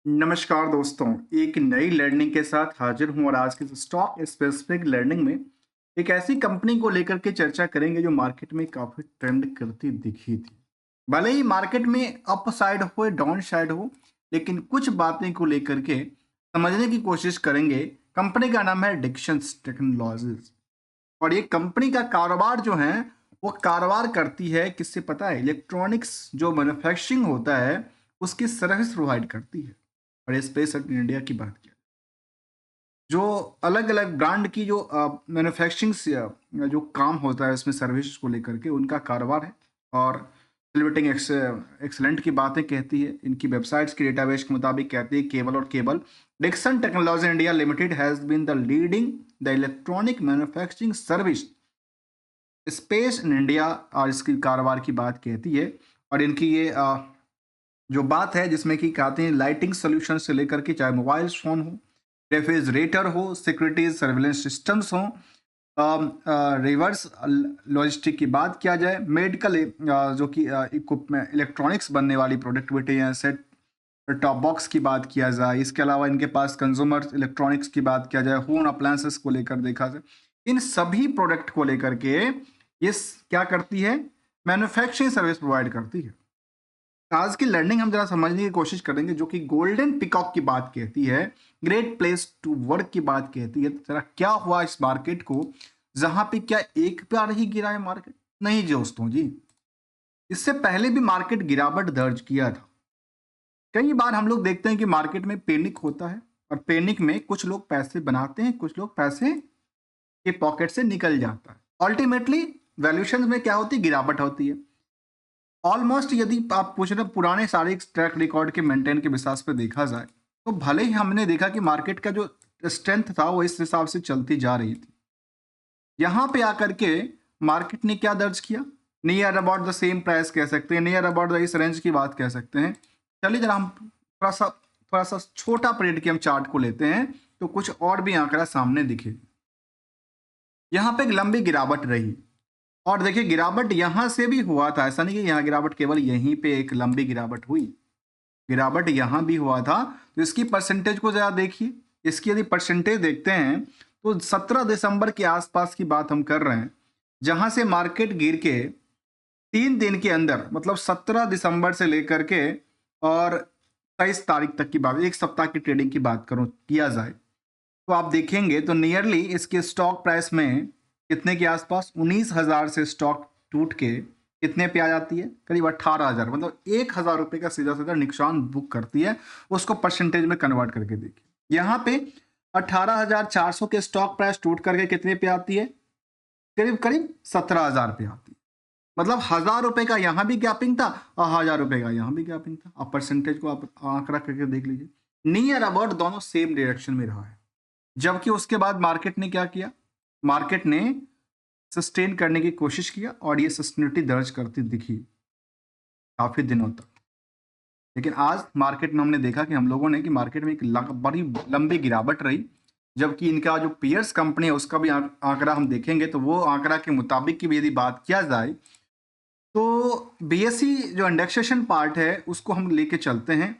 नमस्कार दोस्तों, एक नई लर्निंग के साथ हाजिर हूं और आज की स्टॉक स्पेसिफिक लर्निंग में एक ऐसी कंपनी को लेकर के चर्चा करेंगे जो मार्केट में काफी ट्रेंड करती दिखी थी। भले ही मार्केट में अप साइड हो डाउन साइड हो, लेकिन कुछ बातें को लेकर के समझने की कोशिश करेंगे। कंपनी का नाम है डिक्शन टेक्नोलॉजीज और ये कंपनी का कारोबार जो है वो कारोबार करती है किससे पता है? इलेक्ट्रॉनिक्स जो मैन्युफैक्चरिंग होता है उसकी सर्विस प्रोवाइड करती है। और स्पेस इंडिया की बात किया, जो अलग अलग ब्रांड की जो मैन्युफैक्चरिंग से जो काम होता है उसमें सर्विस को लेकर के उनका कारोबार है। और सेलिब्रेटिंग एक्सलेंट की बातें कहती है। इनकी वेबसाइट्स की डेटाबेस के मुताबिक कहती है cable Dixon technology India Limited has been the leading the electronic manufacturing service space in India. और इसकी कारोबार की बात कहती है। और इनकी ये जो बात है जिसमें कि कहते हैं लाइटिंग सोल्यूशन से लेकर के चाहे मोबाइल फोन हो, रेफ्रिजरेटर हो, सिक्योरिटी सर्विलेंस सिस्टम्स हो, रिवर्स लॉजिस्टिक की बात किया जाए, मेडिकल जो कि इक्विपमेंट इलेक्ट्रॉनिक्स बनने वाली प्रोडक्टिविटी या सेट टॉप बॉक्स की बात किया जाए, इसके अलावा इनके पास कंज्यूमर इलेक्ट्रॉनिक्स की बात किया जाए, होम अप्लायंसेस को लेकर देखा जाए, इन सभी प्रोडक्ट को लेकर के ये क्या करती है? मैन्युफैक्चरिंग सर्विस प्रोवाइड करती है। आज की लर्निंग हम जरा समझने की कोशिश करेंगे, जो कि गोल्डन पिकॉक की बात कहती है, ग्रेट प्लेस टू वर्क की बात कहती है। तो जरा क्या हुआ इस मार्केट को, जहां पे क्या एक बार ही गिरा है मार्केट? नहीं जी दोस्तों जी, इससे पहले भी मार्केट गिरावट दर्ज किया था। कई बार हम लोग देखते हैं कि मार्केट में पैनिक होता है और पैनिक में कुछ लोग पैसे बनाते हैं, कुछ लोग पैसे के पॉकेट से निकल जाता है। अल्टीमेटली वैल्यूशन में क्या होती है? गिरावट होती है। ऑलमोस्ट यदि आप पूछ रहे पुराने सारे ट्रैक रिकॉर्ड के मेंटेन के विकास पे देखा जाए, तो भले ही हमने देखा कि मार्केट का जो स्ट्रेंथ था वो इस हिसाब से चलती जा रही थी। यहाँ पे आकर के मार्केट ने क्या दर्ज किया? Near about the same price कह सकते हैं, नियर अबाउट द इस रेंज की बात कह सकते हैं। चलिए जरा हम थोड़ा सा छोटा पीरियड के हम चार्ट को लेते हैं तो कुछ और भी आंकड़ा सामने दिखे। यहाँ पे एक लंबी गिरावट रही और देखिए गिरावट यहां से भी हुआ था, ऐसा नहीं कि यहाँ गिरावट केवल यहीं पे एक लंबी गिरावट हुई, गिरावट यहां भी हुआ था। तो इसकी परसेंटेज को जरा देखिए। इसकी यदि परसेंटेज देखते हैं तो 17 दिसंबर के आसपास की बात हम कर रहे हैं, जहां से मार्केट गिर के 3 दिन के अंदर, मतलब 17 दिसंबर से लेकर के और 23 तारीख तक की बात, एक सप्ताह की ट्रेडिंग की बात करूं किया जाए, तो आप देखेंगे तो नियरली इसके स्टॉक प्राइस में कितने के आसपास 19,000 से स्टॉक टूट के कितने पे आ जाती है? करीब 18,000, मतलब 1,000 रुपए का सीधा सीधा नुकसान बुक करती है। उसको परसेंटेज में कन्वर्ट करके देखिए, यहाँ पे 18,400 के स्टॉक प्राइस टूट करके कितने पे आती है? करीब करीब 17,000 पे आती है। मतलब 1,000 रुपए का यहाँ भी गैपिंग था और 1,000 रुपए का यहाँ भी गैपिंग था। आप परसेंटेज को आप आंकड़ा करके देख लीजिए, नियर अबाउट दोनों सेम डायरेक्शन में रहा है। जबकि उसके बाद मार्केट ने क्या किया? मार्केट ने सस्टेन करने की कोशिश किया और ये सस्टेनिटी दर्ज करती दिखी काफी दिनों तक। लेकिन आज मार्केट में हमने देखा कि हम लोगों ने कि मार्केट में एक बड़ी लंबी गिरावट रही। जबकि इनका जो पीयर्स कंपनी है उसका भी आंकड़ा हम देखेंगे तो वो आंकड़ा के मुताबिक की भी यदि बात किया जाए तो बीएसई जो इंडेक्सेशन पार्ट है उसको हम लेके चलते हैं।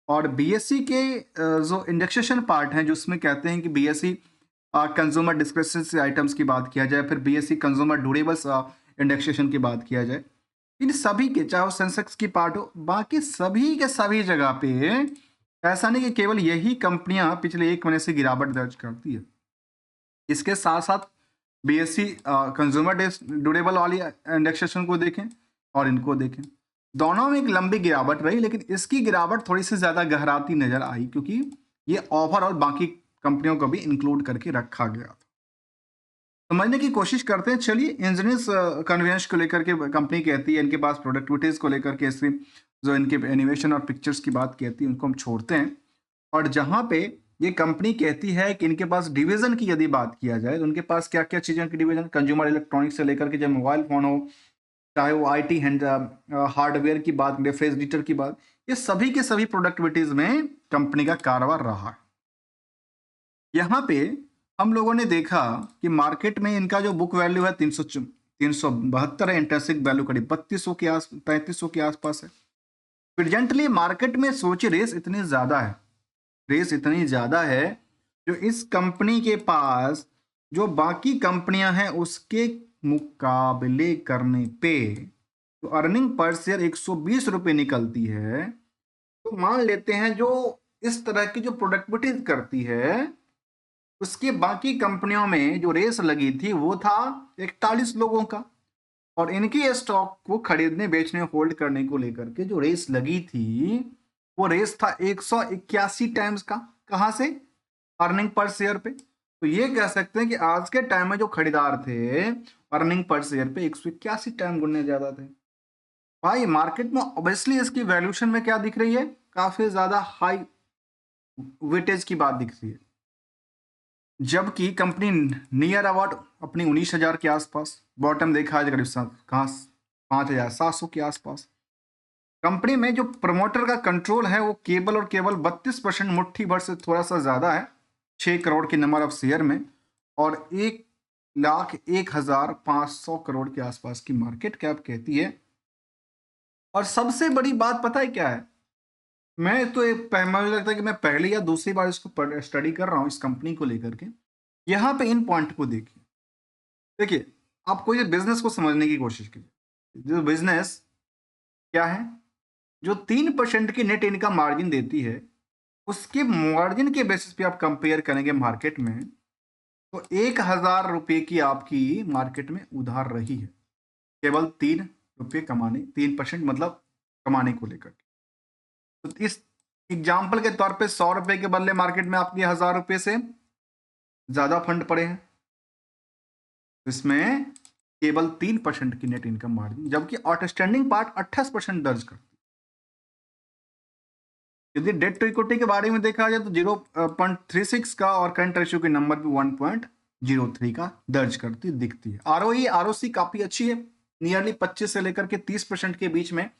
और बीएसई के जो इंडेक्सेशन पार्ट है, जो उसमें कहते हैं कि बीएसई कंज्यूमर डिस्क्रिप्शनरी आइटम्स की बात किया जाए, फिर बीएसई कंज्यूमर ड्यूरेबल्स इंडेक्सेशन की बात किया जाए, इन सभी के चाहे वो सेंसेक्स की पार्ट हो, बाकी सभी के सभी जगह पे ऐसा नहीं कि केवल यही कंपनियां पिछले 1 महीने से गिरावट दर्ज करती है। इसके साथ साथ बीएससी कंज्यूमर ड्यूरेबल वाली इंडेक्सेशन को देखें और इनको देखें, दोनों में एक लंबी गिरावट रही, लेकिन इसकी गिरावट थोड़ी सी ज्यादा गहराती नजर आई क्योंकि ये ओवरऑल बाकी कंपनियों को भी इंक्लूड करके रखा गया था। समझने की कोशिश करते हैं। चलिए इंजीनियर्स कन्वेंस को लेकर के कंपनी कहती है, इनके पास प्रोडक्टिविटीज को लेकर के इसकी जो इनके एनिमेशन और पिक्चर्स की बात कहती है उनको हम छोड़ते हैं। और जहां पे ये कंपनी कहती है कि इनके पास डिवीजन की यदि बात किया जाए तो उनके पास क्या क्या चीजें की डिवीजन, कंज्यूमर इलेक्ट्रॉनिक्स से लेकर के जब मोबाइल फोन हो, चाहे वो आईटी हैंड हार्डवेयर की बात, रेफ्रिजरेटर की बात, ये सभी के सभी प्रोडक्टिविटीज में कंपनी का कारोबार रहा है। यहाँ पे हम लोगों ने देखा कि मार्केट में इनका जो बुक वैल्यू है 372 है, इंटरेंसिक वैल्यू करीब 3200 के आस 3500 के आसपास है। प्रेजेंटली मार्केट में सोचिए रेस इतनी ज्यादा है, रेस इतनी ज्यादा है जो इस कंपनी के पास जो बाकी कंपनियां हैं उसके मुकाबले करने पे तो अर्निंग पर शेयर 120 रुपए निकलती है। तो मान लेते हैं जो इस तरह की जो प्रोडक्टिविटी करती है उसके बाकी कंपनियों में जो रेस लगी थी वो था 41 लोगों का, और इनके स्टॉक को खरीदने बेचने होल्ड करने को लेकर के जो रेस लगी थी वो रेस था 181 टाइम्स का। कहां से? अर्निंग पर शेयर पे। तो ये कह सकते हैं कि आज के टाइम में जो खरीदार थे अर्निंग पर शेयर पे 181 टाइम गुने ज्यादा थे। भाई मार्केट में ऑब्वियसली इसकी वैल्यूएशन में क्या दिख रही है? काफी ज्यादा हाई वेटेज की बात दिख रही है, जबकि कंपनी नियर अबाउट अपनी 19,000 के आसपास, बॉटम देखा है करीब कहाँ 5,700 के आसपास। कंपनी में जो प्रमोटर का कंट्रोल है वो केवल और केवल 32%, मुट्ठी भर से थोड़ा सा ज्यादा है, 6 करोड़ के नंबर ऑफ शेयर में, और 1,01,500 करोड़ के आसपास की मार्केट कैप कहती है। और सबसे बड़ी बात पता है क्या है? मैं तो मुझे लगता है कि मैं पहली या दूसरी बार इसको स्टडी कर रहा हूँ इस कंपनी को लेकर के। यहाँ पे इन पॉइंट को देखिए, देखिए आप कोई बिजनेस को समझने की कोशिश कीजिए। जो बिजनेस क्या है, जो 3% की नेट इनकम मार्जिन देती है, उसके मार्जिन के बेसिस पे आप कंपेयर करेंगे मार्केट में, तो 1,000 रुपये की आपकी मार्केट में उधार रही है केवल 3 रुपये कमाने, 3% मतलब कमाने को लेकर। तो इस एग्जाम्पल के तौर पे 100 रुपए के बदले मार्केट में आपके 1,000 रुपये से ज्यादा फंड पड़े हैं, इसमें केवल 3% की नेट इनकम मार्जिन, जबकि आउटस्टैंडिंग पार्ट 28% दर्ज करती है। यदि डेट टू इक्विटी के बारे में देखा जाए तो 0.36 का, और करंट रेशियो के नंबर भी 1.03 का दर्ज करती दिखती है। आरओई आरओसी काफी अच्छी है, नियरली 25 से लेकर के 30% के बीच में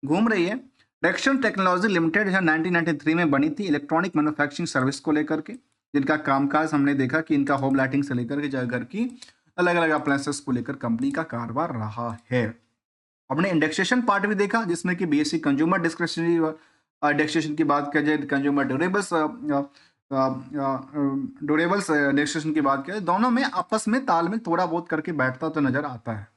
घूम रही है। डेक्सन टेक्नोलॉजी लिमिटेड है 1993 में बनी थी, इलेक्ट्रॉनिक मैन्युफैक्चरिंग सर्विस को लेकर के, जिनका कामकाज हमने देखा कि इनका होम लाइटिंग से लेकर के घर की अलग अलग अप्लायंसेस को लेकर कंपनी का कारोबार रहा है। हमने इंडेक्सेशन पार्ट भी देखा जिसमें कि बीएससी कंज्यूमर डिस्क्रिशनरी इंडेक्सेशन की बात किया जाए, कंज्यूमर ड्यूरेबल्स इंडेक्सेशन की बात किया जाए, दोनों में आपस में तालमेल थोड़ा बहुत करके बैठता तो नजर आता है।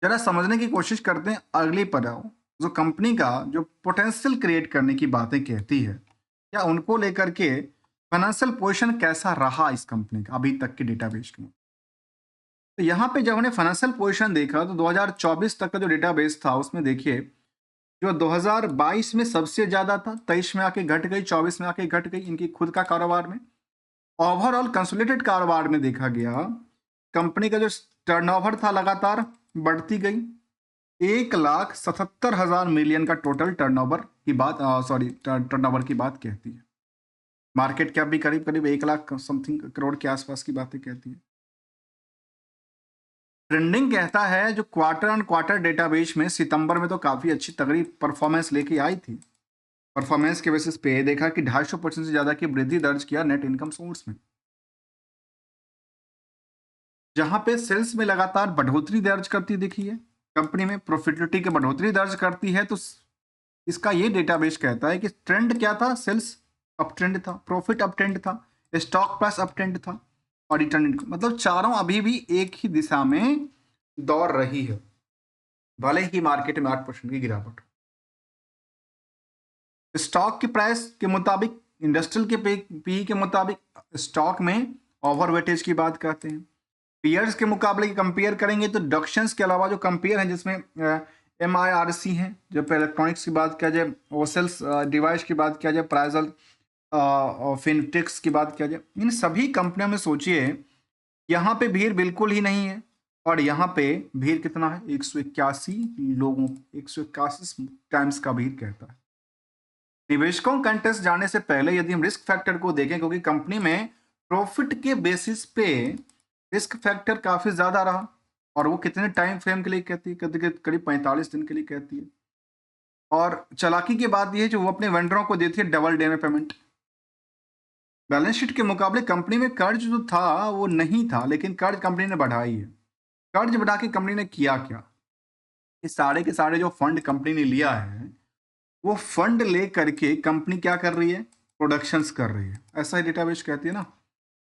जरा समझने की कोशिश करते हैं अगली पड़ाव, जो कंपनी का जो पोटेंशियल क्रिएट करने की बातें कहती है, या उनको लेकर के फाइनेंशियल पोजीशन कैसा रहा इस कंपनी का अभी तक के डेटाबेस में। तो यहाँ पे जब हमने फाइनेंशियल पोजीशन देखा तो 2024 तक का जो डेटाबेस था उसमें देखिए, जो 2022 में सबसे ज्यादा था, 23 में आके घट गई, 24 में आके घट गई इनकी खुद का कारोबार में। ओवरऑल कंसोलिडेटेड कारोबार में देखा गया, कंपनी का जो टर्नओवर था लगातार बढ़ती गई, 1,77,000 मिलियन का टोटल टर्नओवर की बात टर्नओवर की बात कहती है। मार्केट कैप भी करीब करीब 1,00,000 समथिंग करोड़ के आसपास की बातें कहती है। ट्रेंडिंग कहता है जो क्वार्टर ऑन क्वार्टर डेटाबेस में सितंबर में तो काफी अच्छी तगड़ी परफॉर्मेंस लेके आई थी। परफॉर्मेंस के बेसिस पे देखा कि 250% से ज्यादा की वृद्धि दर्ज किया नेट इनकम सोर्स में, जहां पे सेल्स में लगातार बढ़ोतरी दर्ज करती दिखी है, कंपनी में प्रॉफिटेबिलिटी की बढ़ोतरी दर्ज करती है। तो इसका ये डेटाबेस कहता है कि ट्रेंड क्या था, सेल्स अप ट्रेंड था, प्रॉफिट अप ट्रेंड था, स्टॉक प्राइस अप ट्रेंड था, और रिटर्न इनकम, मतलब चारों अभी भी एक ही दिशा में दौड़ रही है, भले ही मार्केट में 8% की गिरावट। स्टॉक की प्राइस के मुताबिक, इंडस्ट्रियल के पी के मुताबिक स्टॉक में ओवरवेटेज की बात करते हैं। पीयर्स के मुकाबले कंपेयर करेंगे तो डिडक्शंस के अलावा जो कंपेयर है जिसमें MIRC है, जब इलेक्ट्रॉनिक्स की बात किया जाए, ओसेल्स डिवाइस की बात किया जाए, प्राइजल फिनटेक्स की बात किया जाए, इन सभी कंपनियों में सोचिए यहाँ पे भीड़ बिल्कुल ही नहीं है, और यहाँ पे भीड़ कितना है, 181 लोगों, 181 टाइम्स का भीड़ कहता है। निवेशकों कंटेस्ट जाने से पहले यदि हम रिस्क फैक्टर को देखें, क्योंकि कंपनी में प्रॉफिट के बेसिस पे रिस्क फैक्टर काफी ज्यादा रहा, और वो कितने टाइम फ्रेम के लिए कहती है, करीब 45 दिन के लिए कहती है। और चालाकी की बात यह है जो वो अपने वेंडरों को देती है डबल डे में पेमेंट। बैलेंस शीट के मुकाबले कंपनी में कर्ज जो था वो नहीं था, लेकिन कर्ज कंपनी ने बढ़ाई है। कर्ज बढ़ा के कंपनी ने किया क्या, ये सारे के सारे जो फंड कंपनी ने लिया है वो फंड ले करके कंपनी क्या कर रही है, प्रोडक्शंस कर रही है, ऐसा ही डेटाबेस कहती है ना।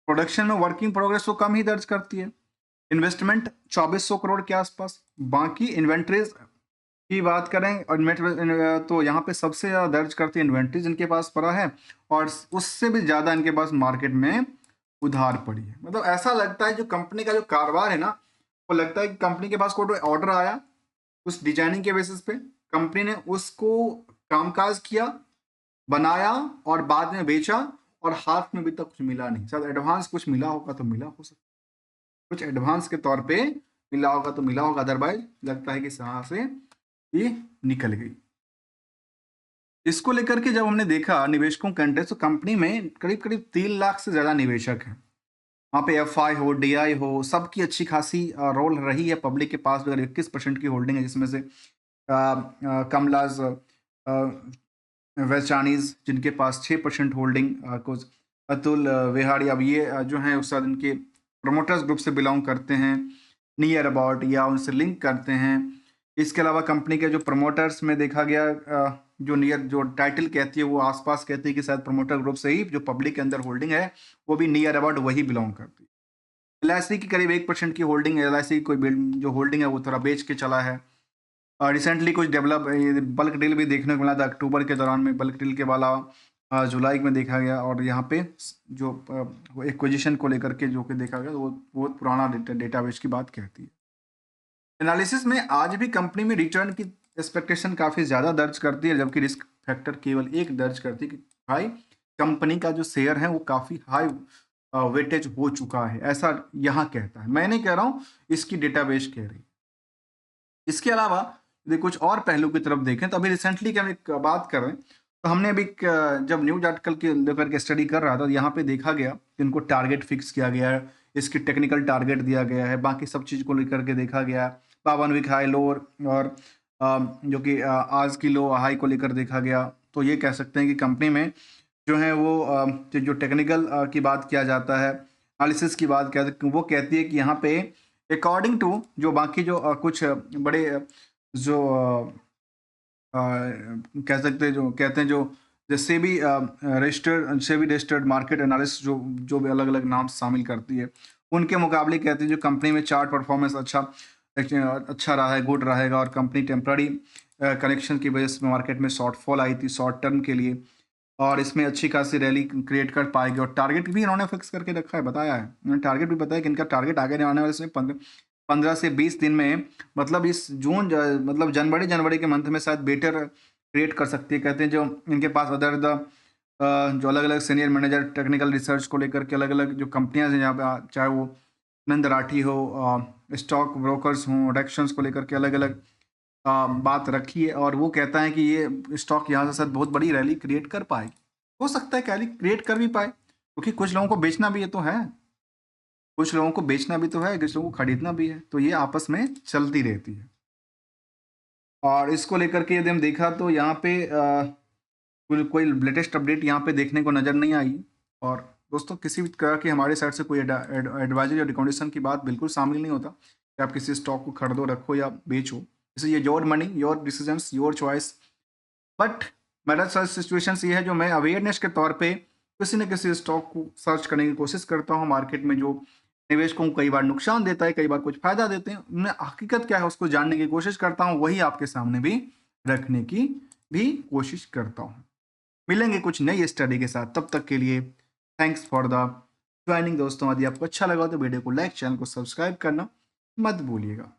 प्रोडक्शन में वर्किंग प्रोग्रेस वो कम ही दर्ज करती है। इन्वेस्टमेंट 2400 करोड़ के आसपास। बाकी इन्वेंट्रीज की बात करें और तो यहाँ पे सबसे ज़्यादा दर्ज करती है इन्वेंट्री जिनके पास पड़ा है, और उससे भी ज़्यादा इनके पास मार्केट में उधार पड़ी है। मतलब ऐसा लगता है जो कंपनी का जो कारोबार है ना, वो लगता है कि कंपनी के पास कोई ऑर्डर आया उस डिजाइनिंग के बेसिस पे, कंपनी ने उसको कामकाज किया, बनाया और बाद में बेचा, और हाथ में भी तक कुछ मिला नहीं। शायद एडवांस कुछ मिला होगा तो मिला हो सकता, कुछ एडवांस के तौर पे मिला होगा तो मिला होगा, अदरवाइज लगता है कि यहाँ से ये निकल गई। इसको लेकर के जब हमने देखा निवेशकों का इंटरेस्ट, तो कंपनी में करीब करीब 3 लाख से ज्यादा निवेशक हैं। वहाँ पे एफआई हो, डीआई हो, सबकी अच्छी खासी रोल रही है। पब्लिक के पास भी अगर 21% की होल्डिंग है, जिसमें से कमलाज वेस्ट चाइनीज जिनके पास 6% होल्डिंग, कुछ अतुल विहारी, अब ये जो है उस इनके प्रमोटर्स ग्रुप से बिलोंग करते हैं, नियर अबाउट या उनसे लिंक करते हैं। इसके अलावा कंपनी के जो प्रमोटर्स में देखा गया, जो नियर जो टाइटल कहती है वो आसपास कहती है कि शायद प्रमोटर ग्रुप से ही जो पब्लिक के अंदर होल्डिंग है वो भी नियर अबाउट वही बिलोंग करती है। एलआईसी की करीब 1% की होल्डिंग है। एलआईसी की कोई जो होल्डिंग है वो थोड़ा बेच के चला है। और रिसेंटली कुछ बल्क डील भी देखने को मिला था अक्टूबर के दौरान में, बल्क डील के वाला जुलाई में देखा गया। और यहाँ पे जो एक्विजिशन को लेकर के जो कि देखा गया, वो बहुत पुराना डेटाबेस की बात कहती है। एनालिसिस में आज भी कंपनी में रिटर्न की एक्सपेक्टेशन काफ़ी ज़्यादा दर्ज करती है, जबकि रिस्क फैक्टर केवल एक दर्ज करती है कि भाई कंपनी का जो शेयर है वो काफ़ी हाई वेटेज हो चुका है, ऐसा यहाँ कहता है। मैं नहीं कह रहा हूँ, इसकी डेटाबेस कह रही है। इसके अलावा यदि कुछ और पहलू की तरफ देखें तो अभी रिसेंटली की हम एक बात कर रहे हैं, तो हमने अभी जब न्यूज आर्टिकल के लेकर के स्टडी कर रहा था, तो यहाँ पे देखा गया कि इनको टारगेट फिक्स किया गया है, इसकी टेक्निकल टारगेट दिया गया है, बाकी सब चीज़ को लेकर के देखा गया है। 52 वीक हाई लो, और जो कि आज की लो हाई को लेकर देखा गया। तो ये कह सकते हैं कि कंपनी में जो है वो जो टेक्निकल की बात किया जाता है, एनालिसिस की बात किया, वो कहती है कि यहाँ पे अकॉर्डिंग टू जो बाकी जो कुछ बड़े जो कह सकते हैं, जो कहते हैं, जो जैसे भी रजिस्टर्ड मार्केट एनालिस्ट जो जो भी अलग अलग नाम शामिल करती है, उनके मुकाबले कहते हैं जो कंपनी में चार्ट परफॉर्मेंस अच्छा रहा है, गुड रहेगा, और कंपनी टेम्प्ररी कनेक्शन की वजह से मार्केट में शॉर्टफॉल आई थी शॉर्ट टर्म के लिए, और इसमें अच्छी खासी रैली क्रिएट कर पाएगी। और टारगेट भी इन्होंने फिक्स करके रखा है, बताया है उन्होंने, टारगेट भी बताया कि इनका टारगेट आगे आने वाले समय 15 से 20 दिन में, मतलब इस मतलब जनवरी के मंथ में शायद बेटर क्रिएट कर सकती है। कहते हैं जो इनके पास अदर जो अलग अलग सीनियर मैनेजर टेक्निकल रिसर्च को लेकर के अलग अलग जो कंपनियां हैं यहाँ पे, चाहे वो नंद राठी हो, स्टॉक ब्रोकर्स हों, डायरेक्शंस को लेकर के अलग अलग बात रखी है, और वो कहता है कि ये स्टॉक यहाँ से शायद बहुत बड़ी रैली क्रिएट कर पाएगी। हो सकता है रैली क्रिएट कर भी पाए, क्योंकि कुछ लोगों को बेचना भी ये तो है, कुछ लोगों को बेचना भी तो है, कुछ लोगों को खरीदना भी है, तो ये आपस में चलती रहती है। और इसको लेकर के यदि हम देखा तो यहाँ पे कोई लेटेस्ट अपडेट यहाँ पे देखने को नज़र नहीं आई। और दोस्तों, किसी भी तरह की हमारे साइड से कोई एडवाइजरी या रिकमेंडेशन की बात बिल्कुल शामिल नहीं होता कि आप किसी स्टॉक को खरीदो, रखो या बेचो। जैसे ये your money, your decisions, your choice. But मेरा सर्च सिचुएशन ये है, जो मैं अवेयरनेस के तौर पे किसी न किसी स्टॉक को सर्च करने की कोशिश करता हूँ मार्केट में, जो निवेशकों को कई बार नुकसान देता है, कई बार कुछ फायदा देते हैं, मैं हकीकत क्या है उसको जानने की कोशिश करता हूँ, वही आपके सामने भी रखने की भी कोशिश करता हूँ। मिलेंगे कुछ नई स्टडी के साथ, तब तक के लिए थैंक्स फॉर द ज्वाइनिंग दोस्तों। यदि आपको अच्छा लगा तो वीडियो को लाइक, चैनल को सब्सक्राइब करना मत भूलिएगा।